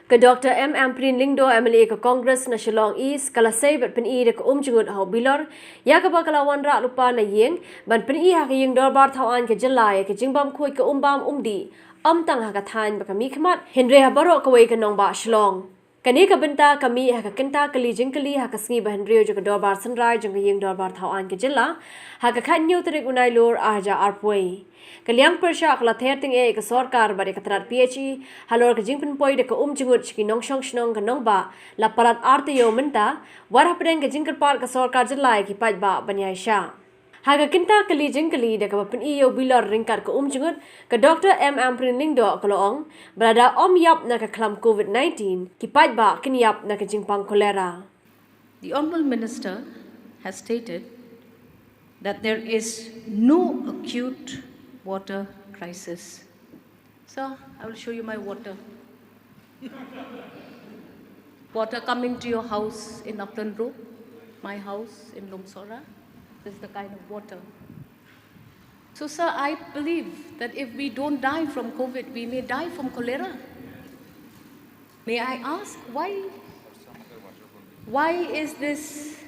Ka Dr. M. Prin Lingdo MLA ka Congress na Shillong East kala say bat Pyni de ka Jngut hau Bilor ya ka ba kala Wanrah lupa na yeng ban Pyni ha ka yeng dorbar thawan ka jalai ka jingbam khoi ka bam umdi tang ha ka thain ba ka mi khmat Henry ha baro ka wei ka nong ba Shillong kani ka benta kami ha ka kenta kali jingkali ha ka sngi ba Henry jo ka dorbar sunrai jong ka yeng dorbar thawan ka jilla ha ka khan nyu trik unai lor aja arpoi Kaliang persya akla therting ka sorkar bari ka trat PHE halor ka jingpin poi de ka Jngut ki nong shong shnong ka nong ba la parat arte yo menta warah pedeng ka jingkar par ka sorkar jalai ki paj ba banyai sha haga kinta kali jingkali de ka pin iyo Bilor ringkar ka Jngut ka Dr. M. Prin Lingdo kalong berada yap na ka klam COVID-19 ki paj ba kin yap na ka jingpang kolera. The Honourable Minister has stated that there is no acute water crisis. Sir, I will show you my water. Water coming to your house in Upland Road, my house in Lumsora. This is the kind of water. So, sir, I believe that if we don't die from COVID, we may die from cholera. May I ask why? Why is this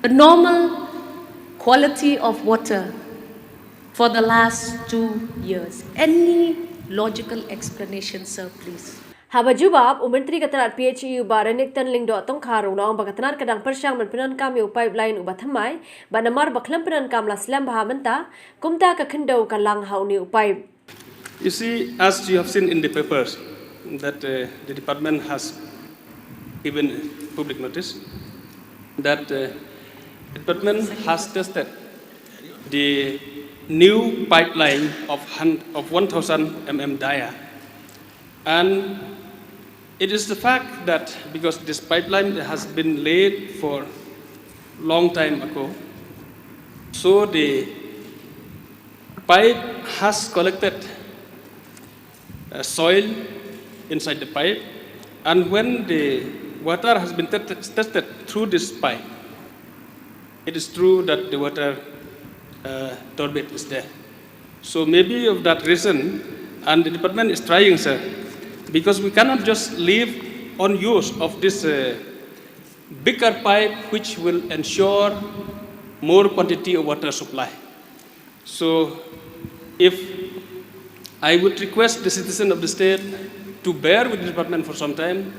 the normal quality of water for the last 2 years? Any logical explanation, sir, please? Haba jubab Menteri Ketenaga PHE Baranik Tan Lingdo tong kharung nong bagatenar kadang persyang menpenan kami pipeline ubat thamai banamar baklam penan kam la slam baha menta kumta ka khendo ka lang hauni upai. You see, as you have seen in the papers, that the department has given public notice that the department has tested the new pipeline of 1,000 dia, and it is the fact that because this pipeline has been laid for long time ago, so the pipe has collected soil inside the pipe, and when the water has been tested through this pipe, it is true that the water turbid is there. So maybe of that reason, and the department is trying, sir, because we cannot just leave on use of this bigger pipe which will ensure more quantity of water supply. So if I would request the citizen of the state to bear with the department for some time,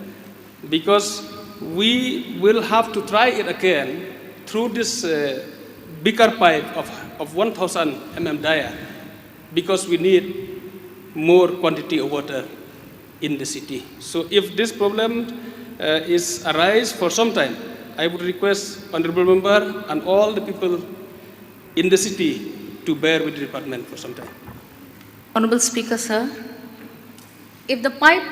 because we will have to try it again through this bigger pipe of 1,000 dia, because we need more quantity of water in the city. So if this problem is arise for some time, I would request honorable member and all the people in the city to bear with the department for some time. Honorable Speaker, sir, if the pipe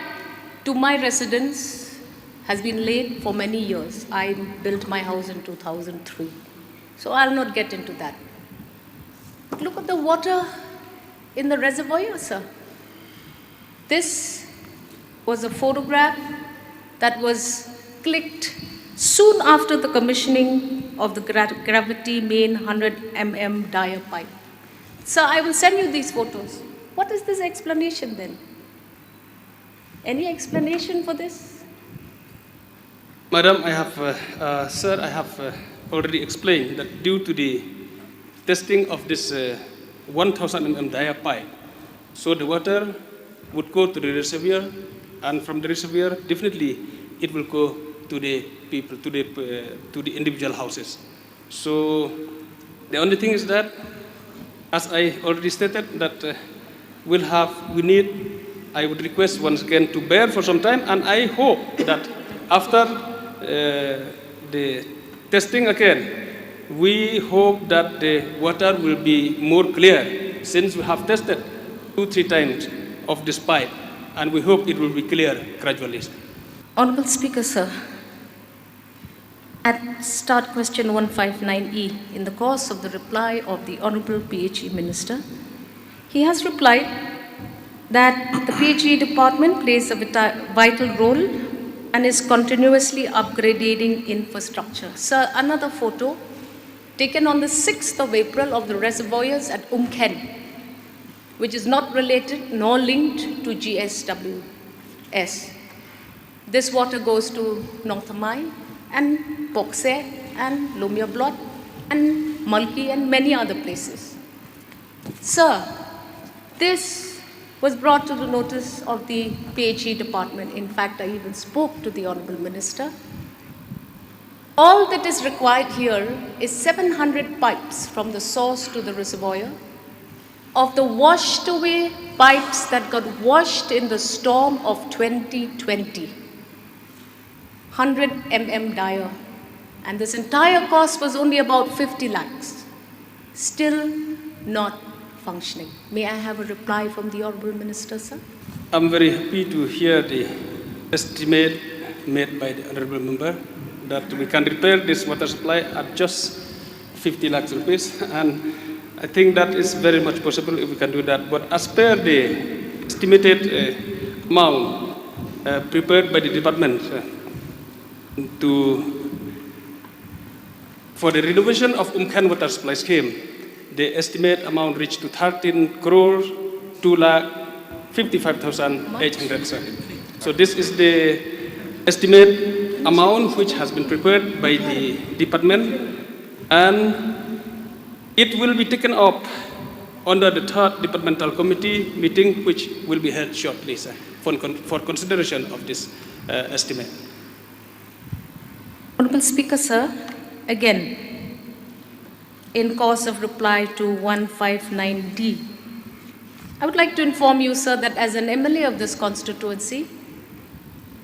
to my residence has been laid for many years, I built my house in 2003, so I'll not get into that. But look at the water in the reservoir, sir. This was a photograph that was clicked soon after the commissioning of the gravity main 100 dia pipe. Sir, I will send you these photos. What is this explanation then? Any explanation for this? Madam, I have, sir, I have already explained that due to the testing of this 1,000 dia pipe, so the water would go to the reservoir, and from the reservoir, definitely it will go to the people, to the individual houses. So the only thing is that, as I already stated, that I would request once again to bear for some time, and I hope that after the testing again, we hope that the water will be more clear, since we have tested 2-3 times of this pipe, and we hope it will be clear gradually. Honorable Speaker, sir, at start question 159E, in the course of the reply of the Honorable PHE Minister, he has replied that the PHE department plays a vital role and is continuously upgrading infrastructure. Sir, another photo taken on the 6th of April of the reservoirs at Umkhen, which is not related nor linked to GSW. S. This water goes to North Amai and Pokse and Lumia Blot and Mulki and many other places. Sir, this was brought to the notice of the PHE department. In fact, I even spoke to the Honorable Minister. All that is required here is 700 pipes from the source to the reservoir. Of the washed away pipes that got washed in the storm of 2020, 100 mm dia, and this entire cost was only about 50 lakhs, still not functioning. May I have a reply from the Honorable Minister, sir? I'm very happy to hear the estimate made by the Honorable Member that we can repair this water supply at just 50 lakhs rupees, and I think that is very much possible if we can do that. But as per the estimated amount prepared by the department for the renovation of Umkhan water supply scheme, the estimate amount reached to 13 crore 2,55,800. So this is the estimate amount which has been prepared by the department, and it will be taken up under the third departmental committee meeting, which will be held shortly, sir, for consideration of this estimate. Honorable Speaker, sir, again, in course of reply to 159D, I would like to inform you, sir, that as an MLA of this constituency,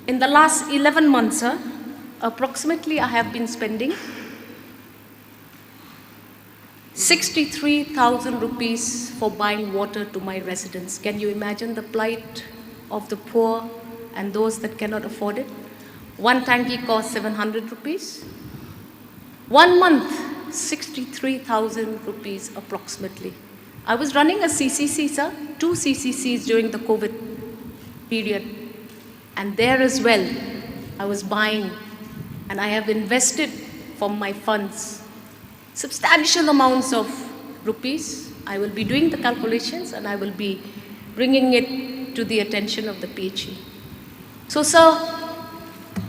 in the last 11 months, sir, approximately I have been spending 63,000 rupees for buying water to my residents. Can you imagine the plight of the poor and those that cannot afford it? One tanki costs 700 rupees. 1 month, 63,000 rupees approximately. I was running a CCC, sir, 2 CCCs during the COVID period. And there as well, I was buying, and I have invested from my funds substantial amounts of rupees. I will be doing the calculations and I will be bringing it to the attention of the PHE. So, sir,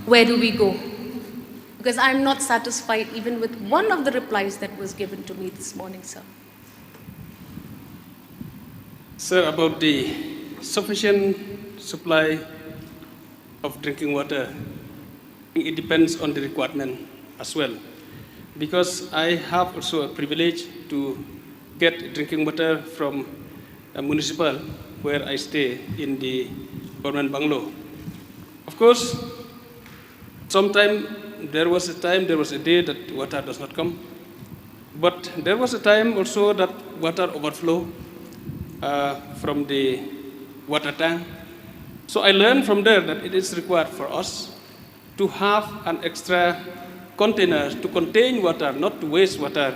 where do we go? Because I'm not satisfied even with one of the replies that was given to me this morning, sir. Sir, about the sufficient supply of drinking water, it depends on the requirement as well. Because I have also a privilege to get drinking water from a municipal where I stay in the government bungalow. Of course, there was a day that water does not come. But there was a time also that water overflow from the water tank. So I learned from there that it is required for us to have an extra container to contain water, not to waste water,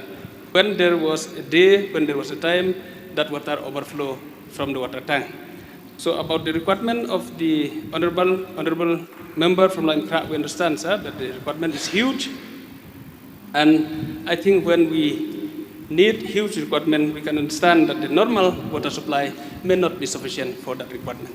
when there was a time that water overflow from the water tank. So about the requirement of the honorable member from RiKhasi, we understand, sir, that the requirement is huge. And I think when we need huge requirement, we can understand that the normal water supply may not be sufficient for that requirement.